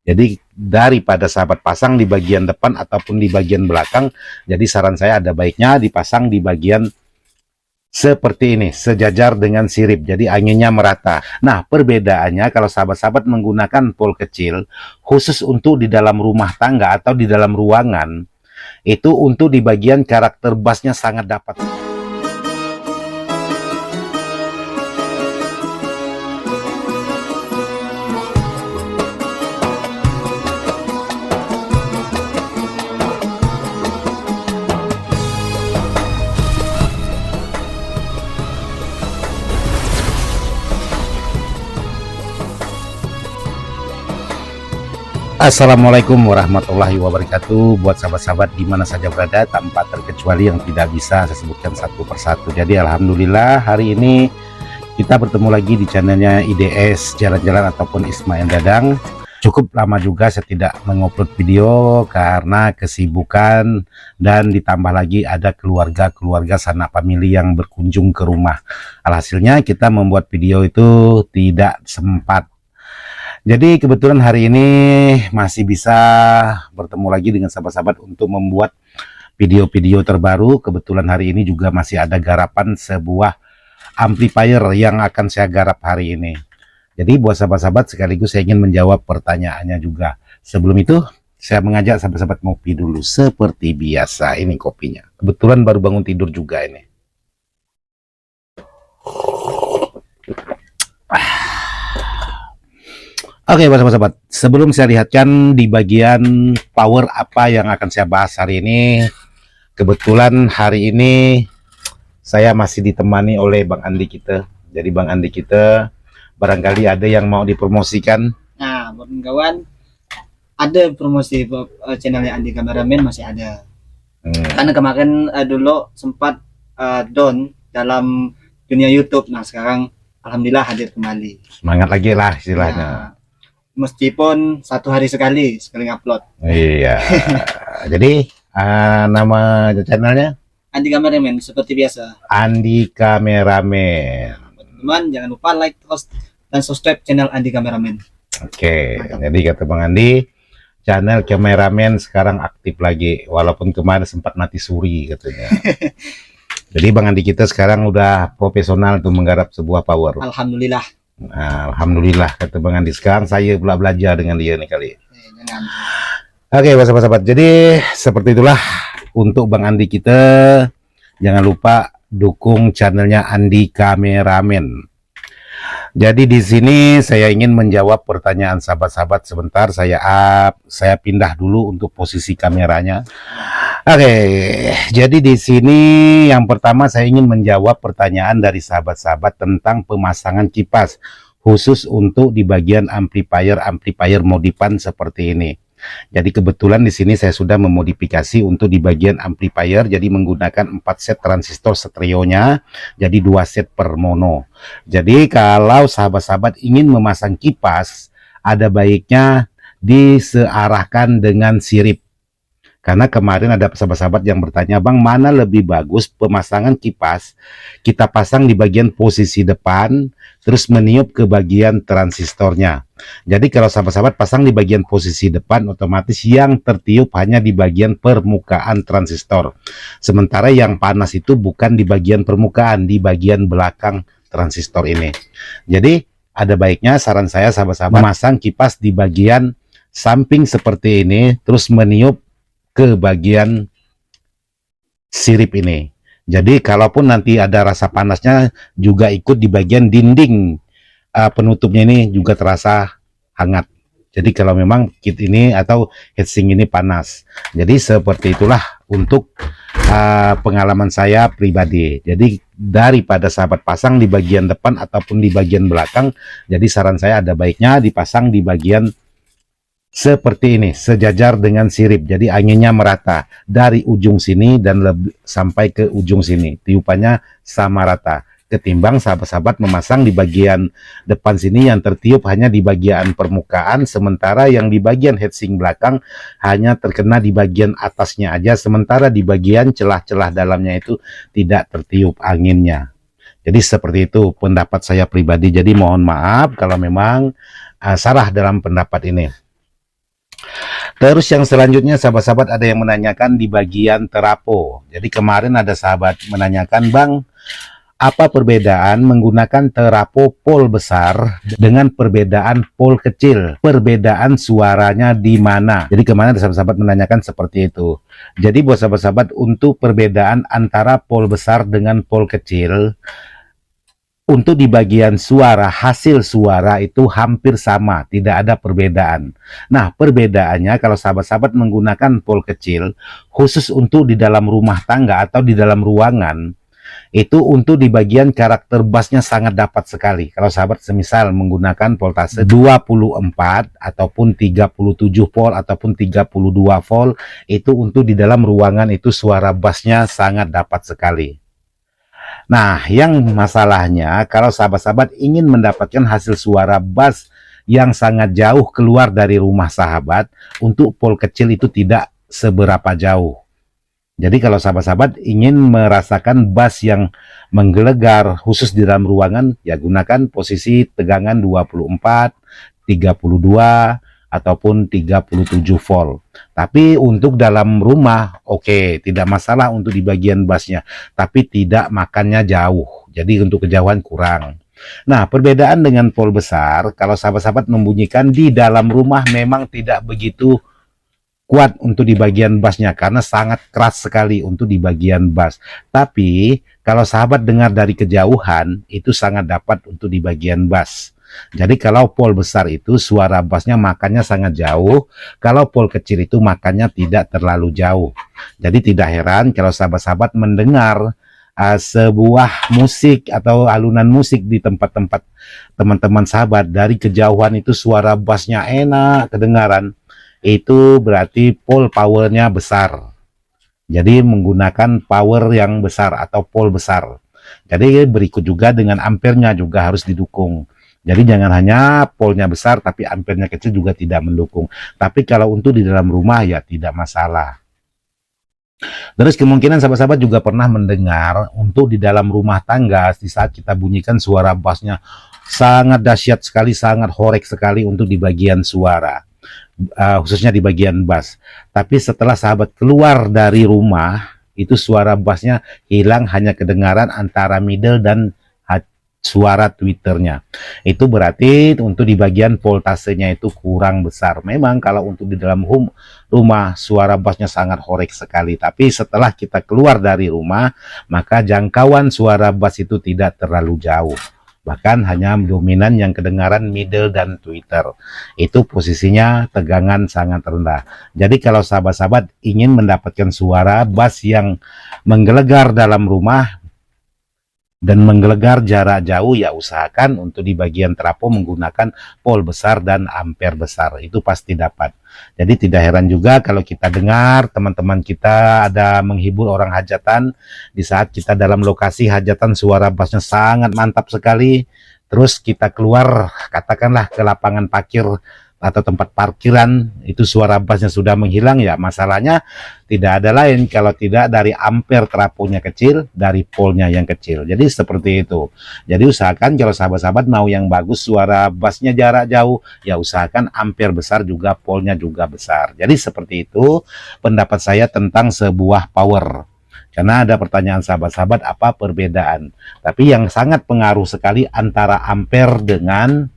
Jadi daripada sahabat pasang di bagian depan ataupun di bagian belakang, jadi saran saya ada baiknya dipasang di bagian seperti ini, sejajar dengan sirip, jadi anginnya merata. Nah, perbedaannya kalau sahabat-sahabat menggunakan pol kecil, khusus untuk di dalam rumah tangga atau di dalam ruangan, itu untuk di bagian karakter bassnya sangat dapat. Assalamualaikum warahmatullahi wabarakatuh. Buat sahabat-sahabat di mana saja berada, tanpa terkecuali yang tidak bisa saya sebutkan satu persatu. Jadi alhamdulillah hari ini kita bertemu lagi di channelnya IDS Jalan-Jalan ataupun Ismail Dadang. Cukup lama juga saya tidak mengupload video karena kesibukan dan ditambah lagi ada keluarga sanak famili yang berkunjung ke rumah. Alhasilnya kita membuat video itu tidak sempat. Jadi kebetulan hari ini masih bisa bertemu lagi dengan sahabat-sahabat untuk membuat video-video terbaru. Kebetulan hari ini juga masih ada garapan sebuah amplifier yang akan saya garap hari ini. Jadi buat sahabat-sahabat sekaligus saya ingin menjawab pertanyaannya juga. Sebelum itu saya mengajak sahabat-sahabat ngopi dulu seperti biasa. Ini kopinya. Kebetulan baru bangun tidur juga ini. Oke, sahabat-sahabat, sebelum saya lihatkan di bagian power apa yang akan saya bahas hari ini, kebetulan hari ini saya masih ditemani oleh Bang Andi kita. Jadi Bang Andi kita barangkali ada yang mau dipromosikan. Nah, buat kawan, ada promosi channelnya Andi Kameramen masih ada. Karena kemarin dulu sempat down dalam dunia YouTube. Nah, sekarang alhamdulillah hadir kembali. Semangat lagi lah istilahnya. Nah, meskipun satu hari sekali upload. Iya. Jadi nama channelnya Andi Kameramen seperti biasa. Andi Kameramen. Teman-teman jangan lupa like, post, dan subscribe channel Andi Kameramen. Oke, jadi kata Bang Andi, channel Kameramen sekarang aktif lagi, walaupun kemarin sempat mati suri katanya. Jadi Bang Andi kita sekarang udah profesional untuk menggarap sebuah power. Alhamdulillah. Nah, alhamdulillah kata Bang Andi. Sekarang saya pula belajar dengan dia nih kali. Jangan. Oke, sahabat-sahabat. Jadi seperti itulah untuk Bang Andi kita. Jangan lupa dukung channelnya Andi Kameramen. Jadi di sini saya ingin menjawab pertanyaan sahabat-sahabat sebentar. Saya pindah dulu untuk posisi kameranya. Oke, jadi di sini yang pertama saya ingin menjawab pertanyaan dari sahabat-sahabat tentang pemasangan kipas khusus untuk di bagian amplifier modifan seperti ini. Jadi kebetulan di sini saya sudah memodifikasi untuk di bagian amplifier, jadi menggunakan 4 set transistor stereonya, jadi 2 set per mono. Jadi kalau sahabat-sahabat ingin memasang kipas, ada baiknya disearahkan dengan sirip. Karena kemarin ada sahabat-sahabat yang bertanya, Bang, mana lebih bagus pemasangan kipas? Kita pasang di bagian posisi depan, terus meniup ke bagian transistornya. Jadi kalau sahabat-sahabat pasang di bagian posisi depan, otomatis yang tertiup hanya di bagian permukaan transistor. Sementara yang panas itu bukan di bagian permukaan, di bagian belakang transistor ini. Jadi ada baiknya saran saya sahabat-sahabat memasang kipas di bagian samping seperti ini, terus meniup ke bagian sirip ini. Jadi kalaupun nanti ada rasa panasnya juga ikut di bagian dinding penutupnya ini juga terasa hangat. Jadi kalau memang kit ini atau heatsink ini panas. Jadi seperti itulah untuk pengalaman saya pribadi. Jadi daripada sahabat pasang di bagian depan ataupun di bagian belakang, jadi saran saya ada baiknya dipasang di bagian seperti ini, sejajar dengan sirip, jadi anginnya merata dari ujung sini dan sampai ke ujung sini, tiupannya sama rata, ketimbang sahabat-sahabat memasang di bagian depan sini yang tertiup hanya di bagian permukaan, sementara yang di bagian heatsink belakang hanya terkena di bagian atasnya aja, sementara di bagian celah-celah dalamnya itu tidak tertiup anginnya. Jadi seperti itu pendapat saya pribadi. Jadi mohon maaf kalau memang salah dalam pendapat ini. Terus yang selanjutnya sahabat-sahabat ada yang menanyakan di bagian terapo. Jadi kemarin ada sahabat menanyakan, Bang, apa perbedaan menggunakan terapo pol besar dengan perbedaan pol kecil? Perbedaan suaranya di mana? Jadi kemarin ada sahabat-sahabat menanyakan seperti itu. Jadi buat sahabat-sahabat, untuk perbedaan antara pol besar dengan pol kecil, untuk di bagian suara, hasil suara itu hampir sama, tidak ada perbedaan. Nah, perbedaannya kalau sahabat-sahabat menggunakan pol kecil, khusus untuk di dalam rumah tangga atau di dalam ruangan, itu untuk di bagian karakter bassnya sangat dapat sekali. Kalau sahabat semisal menggunakan voltase 24 ataupun 37 volt ataupun 32 volt, itu untuk di dalam ruangan itu suara bassnya sangat dapat sekali. Nah, yang masalahnya kalau sahabat-sahabat ingin mendapatkan hasil suara bass yang sangat jauh keluar dari rumah sahabat, untuk pol kecil itu tidak seberapa jauh. Jadi kalau sahabat-sahabat ingin merasakan bass yang menggelegar khusus di dalam ruangan, ya gunakan posisi tegangan 24, 32, ataupun 37 volt. Tapi untuk dalam rumah, oke, tidak masalah untuk di bagian bassnya, tapi tidak makannya jauh. Jadi untuk kejauhan kurang. Nah, perbedaan dengan pol besar, kalau sahabat-sahabat membunyikan di dalam rumah memang tidak begitu kuat untuk di bagian bassnya karena sangat keras sekali untuk di bagian bass. Tapi kalau sahabat dengar dari kejauhan itu sangat dapat untuk di bagian bass. Jadi kalau pol besar itu suara bassnya makannya sangat jauh, kalau pol kecil itu makannya tidak terlalu jauh. Jadi tidak heran kalau sahabat-sahabat mendengar sebuah musik atau alunan musik di tempat-tempat teman-teman sahabat, dari kejauhan itu suara bassnya enak kedengaran, itu berarti pol powernya besar. Jadi menggunakan power yang besar atau pol besar. Jadi berikut juga dengan ampernya juga harus didukung. Jadi jangan hanya polnya besar tapi ampernya kecil juga tidak mendukung. Tapi kalau untuk di dalam rumah ya tidak masalah. Terus kemungkinan sahabat-sahabat juga pernah mendengar untuk di dalam rumah tangga di saat kita bunyikan suara bassnya sangat dahsyat sekali, sangat horek sekali untuk di bagian suara. Khususnya di bagian bass. Tapi setelah sahabat keluar dari rumah, itu suara bassnya hilang, hanya kedengaran antara middle dan suara twitternya. Itu berarti untuk di bagian voltasenya itu kurang besar. Memang kalau untuk di dalam rumah suara bassnya sangat horek sekali. Tapi setelah kita keluar dari rumah, maka jangkauan suara bass itu tidak terlalu jauh. Bahkan hanya dominan yang kedengaran middle dan tweeter. Itu posisinya tegangan sangat rendah. Jadi kalau sahabat-sahabat ingin mendapatkan suara bass yang menggelegar dalam rumah dan menggelegar jarak jauh, ya usahakan untuk di bagian trafo menggunakan pol besar dan ampere besar. Itu pasti dapat. Jadi tidak heran juga kalau kita dengar teman-teman kita ada menghibur orang hajatan, di saat kita dalam lokasi hajatan suara bassnya sangat mantap sekali, terus kita keluar katakanlah ke lapangan parkir atau tempat parkiran, itu suara bassnya sudah menghilang, ya masalahnya tidak ada lain kalau tidak dari ampere trafonya kecil, dari polnya yang kecil. Jadi seperti itu. Jadi usahakan kalau sahabat-sahabat mau yang bagus suara bassnya jarak jauh, ya usahakan ampere besar juga, polnya juga besar. Jadi seperti itu pendapat saya tentang sebuah power. Karena ada pertanyaan sahabat-sahabat apa perbedaan. Tapi yang sangat pengaruh sekali antara ampere dengan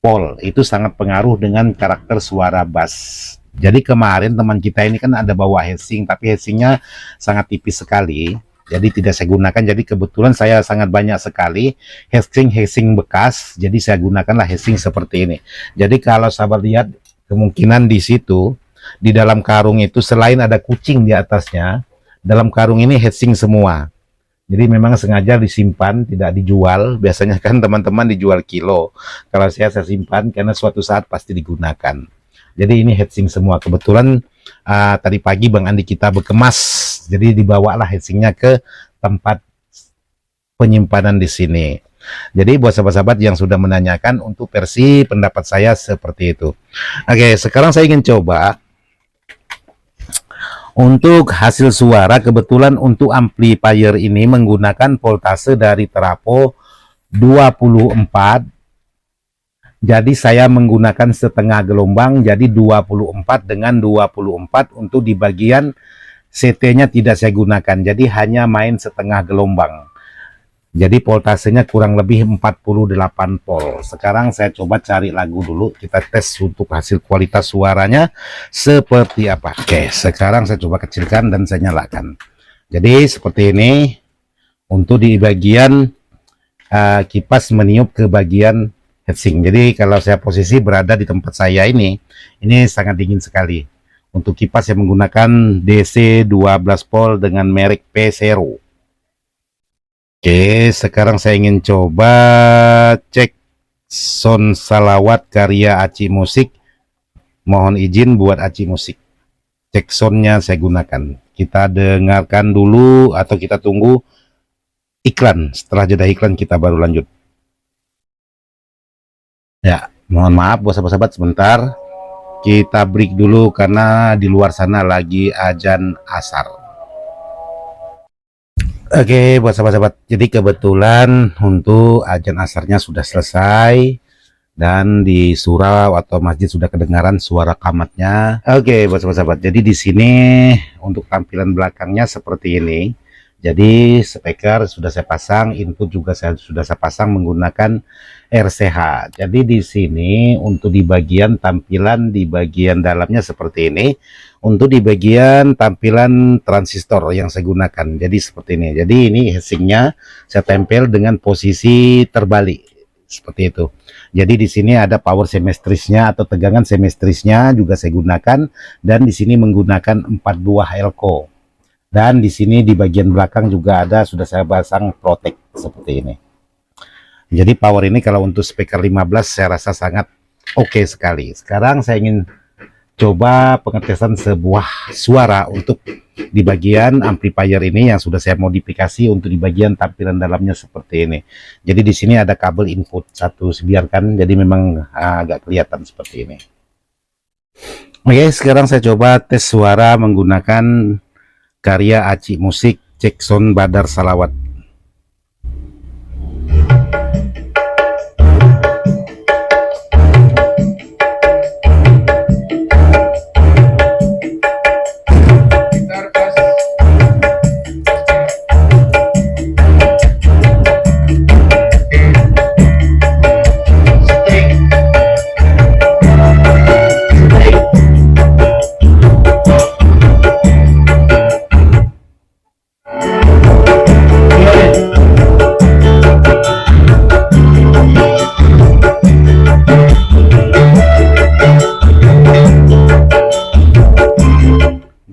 pol, itu sangat pengaruh dengan karakter suara bass. Jadi kemarin teman kita ini kan ada bawa heatsink, tapi heatsinknya sangat tipis sekali, jadi tidak saya gunakan. Jadi kebetulan saya sangat banyak sekali heatsink bekas, jadi saya gunakanlah heatsink seperti ini. Jadi kalau sahabat lihat, kemungkinan di situ di dalam karung itu selain ada kucing di atasnya, dalam karung ini heatsink semua. Jadi memang sengaja disimpan, tidak dijual. Biasanya kan teman-teman dijual kilo. Kalau saya simpan karena suatu saat pasti digunakan. Jadi ini heatsink semua. Kebetulan tadi pagi Bang Andi kita berkemas. Jadi dibawalah heatsinknya ke tempat penyimpanan di sini. Jadi buat sahabat-sahabat yang sudah menanyakan, untuk versi pendapat saya seperti itu. Oke, sekarang saya ingin coba untuk hasil suara. Kebetulan untuk amplifier ini menggunakan voltase dari trafo 24, Jadi saya menggunakan setengah gelombang, jadi 24 dengan 24 untuk di bagian CT-nya tidak saya gunakan, jadi hanya main setengah gelombang. Jadi voltasenya kurang lebih 48 volt. Sekarang saya coba cari lagu dulu, kita tes untuk hasil kualitas suaranya seperti apa. Oke, sekarang saya coba kecilkan dan saya nyalakan. Jadi seperti ini untuk di bagian kipas meniup ke bagian heatsink. Jadi kalau saya posisi berada di tempat saya ini sangat dingin sekali. Untuk kipas saya menggunakan DC 12 volt dengan merek P0. Oke, sekarang saya ingin coba cek sound salawat karya Aci Musik. Mohon izin buat Aci Musik. Cek soundnya saya gunakan. Kita dengarkan dulu atau kita tunggu iklan. Setelah jeda iklan kita baru lanjut. Ya, mohon maaf buat sahabat-sahabat sebentar. Kita break dulu karena di luar sana lagi azan asar. Oke, buat sahabat-sahabat. Jadi kebetulan untuk azan asarnya sudah selesai dan di surau atau masjid sudah kedengaran suara qamatnya. Oke, buat sahabat-sahabat. Jadi di sini untuk tampilan belakangnya seperti ini. Jadi speaker sudah saya pasang, input juga sudah saya pasang menggunakan RCH. Jadi di sini untuk di bagian tampilan di bagian dalamnya seperti ini. Untuk di bagian tampilan transistor yang saya gunakan. Jadi seperti ini. Jadi ini heatsinknya saya tempel dengan posisi terbalik seperti itu. Jadi di sini ada power semestrisnya atau tegangan semestrisnya juga saya gunakan, dan di sini menggunakan 4 buah elko. Dan di sini di bagian belakang juga ada sudah saya pasang protect seperti ini. Jadi power ini kalau untuk speaker 15 saya rasa sangat oke sekali. Sekarang saya ingin coba pengetesan sebuah suara untuk di bagian amplifier ini yang sudah saya modifikasi untuk di bagian tampilan dalamnya seperti ini. Jadi di sini ada kabel input satu, biarkan jadi memang agak kelihatan seperti ini. Oke, sekarang saya coba tes suara menggunakan karya Aci Musik, cek sound Badar Salawat.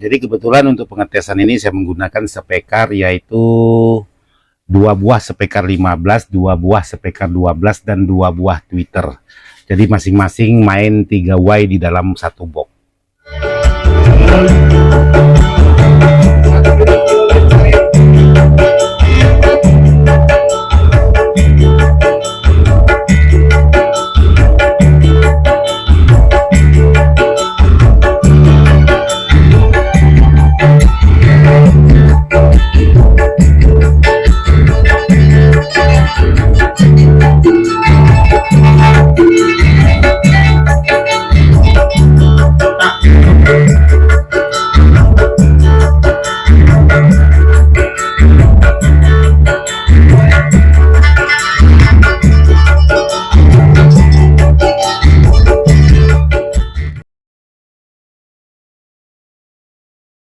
Jadi kebetulan untuk pengetesan ini saya menggunakan speaker yaitu 2 buah speaker 15, 2 buah speaker 12, dan 2 buah tweeter. Jadi masing-masing main 3 way di dalam satu box.